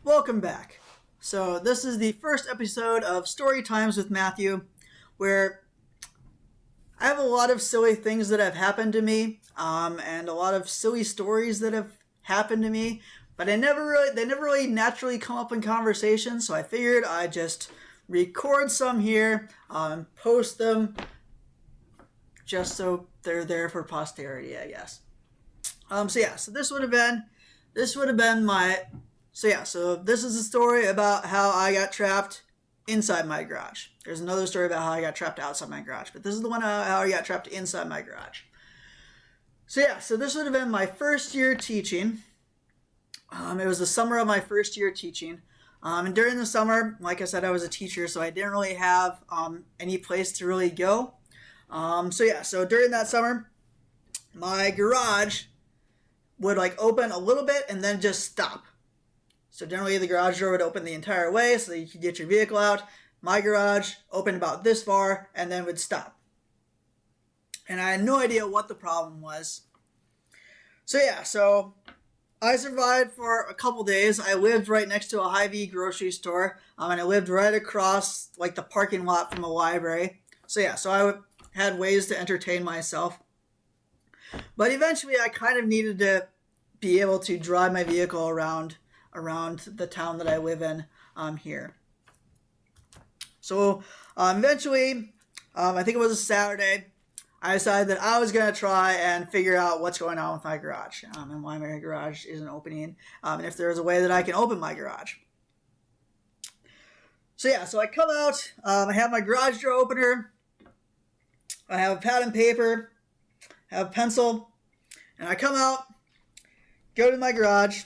Welcome back. So this is the first episode of Story Times with Matthew, where I have a lot of silly things that have happened to me, and a lot of silly stories that have happened to me, but they never really naturally come up in conversation. So I figured I'd just record some here, and post them, just so they're there for posterity, I guess. So this would have been my. So this is a story about how I got trapped inside my garage. There's another story about how I got trapped outside my garage, but this is the one how I got trapped inside my garage. So this would have been my first year teaching. It was the summer of my first year teaching. And during the summer, like I said, I was a teacher, so I didn't really have any place to really go. So during that summer, my garage would open a little bit and then just stop. So generally the garage door would open the entire way so that you could get your vehicle out. My garage opened about this far and then would stop. And I had no idea what the problem was. So I survived for a couple days. I lived right next to a Hy-Vee grocery store, and I lived right across the parking lot from a library. So I had ways to entertain myself. But eventually I kind of needed to be able to drive my vehicle around the town that I live in here. So eventually, I think it was a Saturday, I decided that I was going to try and figure out what's going on with my garage and why my garage isn't opening, and if there's a way that I can open my garage. So I come out, I have my garage door opener, I have a pad and paper, I have a pencil, and I come out, go to my garage,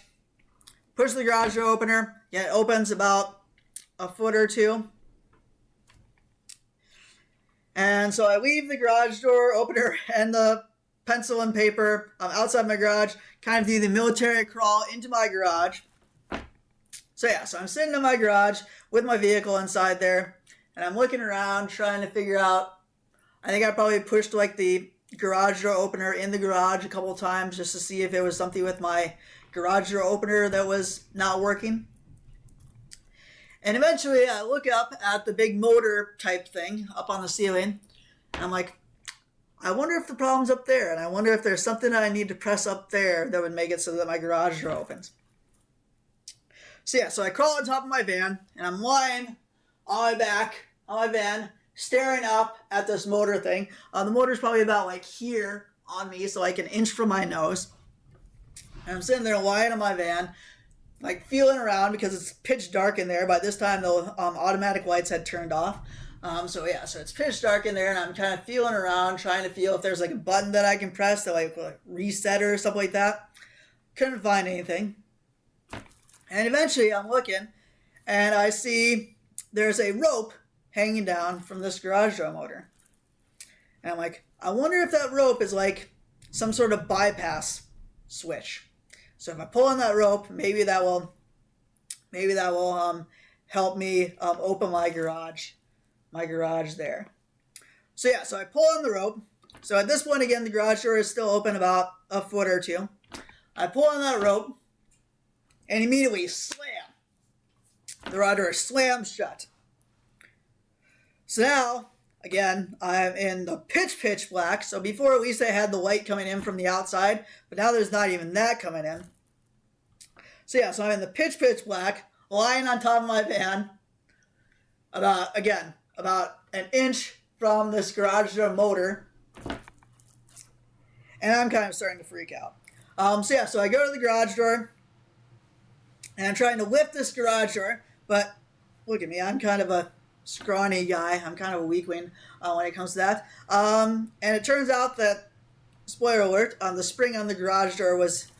push the garage door opener. It opens about a foot or two. And so I leave the garage door opener and the pencil and paper outside my garage, kind of do the military crawl into my garage. So I'm sitting in my garage with my vehicle inside there, and I'm looking around trying to figure out, I think I probably pushed the garage door opener in the garage a couple times just to see if it was something with my garage door opener that was not working. And eventually I look up at the big motor type thing up on the ceiling, and I'm like, I wonder if the problem's up there, and I wonder if there's something that I need to press up there that would make it so that my garage door opens. So I crawl on top of my van, and I'm lying on my back on my van, staring up at this motor thing. The motor's probably about here on me, so an inch from my nose. And I'm sitting there lying on my van, feeling around because it's pitch dark in there. By this time, the automatic lights had turned off. So it's pitch dark in there, and I'm kind of feeling around, trying to feel if there's a button that I can press to reset or something like that. Couldn't find anything. And eventually, I'm looking, and I see there's a rope hanging down from this garage door motor. And I'm like, I wonder if that rope is some sort of bypass switch. So if I pull on that rope, maybe that will help me open my garage there. So I pull on the rope. So at this point again, the garage door is still open about a foot or two. I pull on that rope, and immediately slam, the garage door slams shut. So now, again, I'm in the pitch black. So before, at least I had the light coming in from the outside, but now there's not even that coming in. So I'm in the pitch black, lying on top of my van, about an inch from this garage door motor, and I'm kind of starting to freak out. So I go to the garage door, and I'm trying to lift this garage door, but look at me, I'm kind of a scrawny guy. I'm kind of a weakling when it comes to that. And it turns out that, spoiler alert, the spring on the garage door was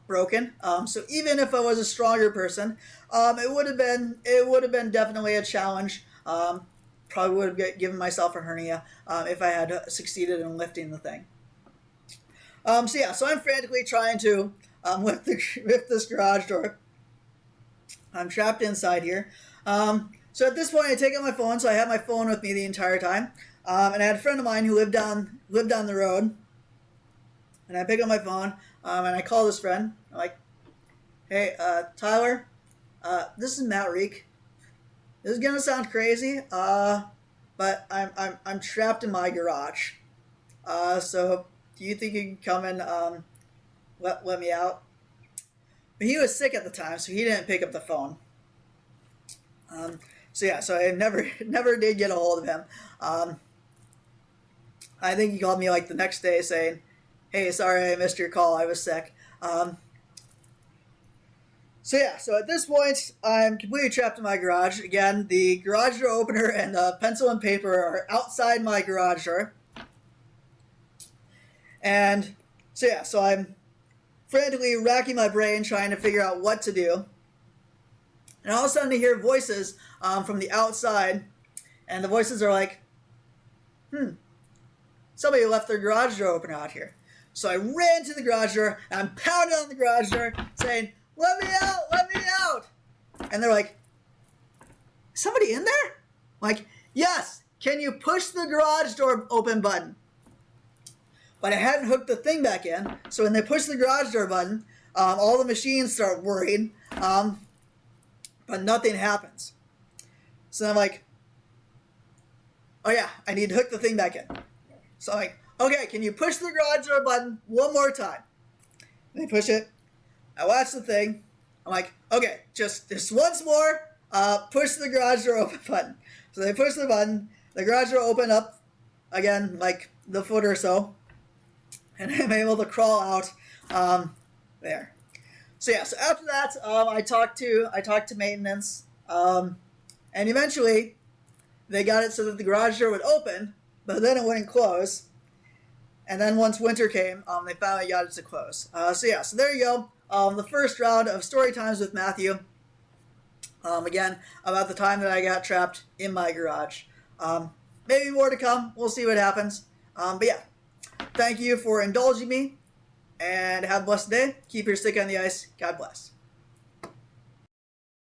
broken. So even if I was a stronger person, it would have been definitely a challenge. Probably would have given myself a hernia if I had succeeded in lifting the thing. So I'm frantically trying to lift this garage door. I'm trapped inside here. So at this point, I take out my phone. So I have my phone with me the entire time. And I had a friend of mine who lived down the road. And I pick up my phone, and I call this friend. I'm like, hey, Tyler, This is Matt Reek. This is gonna sound crazy, but I'm trapped in my garage. So do you think you can come and let me out? But he was sick at the time, so he didn't pick up the phone. So I never did get a hold of him. I think he called me like the next day saying, "Hey, sorry I missed your call. I was sick." So at this point, I'm completely trapped in my garage. Again, the garage door opener and the pencil and paper are outside my garage door. And so I'm frantically racking my brain trying to figure out what to do. And all of a sudden I hear voices from the outside, and the voices are like, somebody left their garage door open out here. So I ran to the garage door, and I'm pounding on the garage door, saying, "Let me out! Let me out!" And they're like, "Somebody in there?" I'm like, "Yes, can you push the garage door open button?" But I hadn't hooked the thing back in, so when they push the garage door button, all the machines start whirring, but nothing happens. So I'm like, "Oh yeah, I need to hook the thing back in." So I'm like, "Okay, can you push the garage door button one more time?" And they push it. I watch the thing. I'm like, "Okay, just once more, push the garage door open button." So they push the button. The garage door opened up again, like the foot or so. And I'm able to crawl out there. So after that, I talked to maintenance, and eventually they got it so that the garage door would open, but then it wouldn't close. And then once winter came, they finally got it to close. So there you go. The first round of story times with Matthew. Again, about the time that I got trapped in my garage. Maybe more to come. We'll see what happens. But yeah. Thank you for indulging me, and have a blessed day. Keep your stick on the ice. God bless.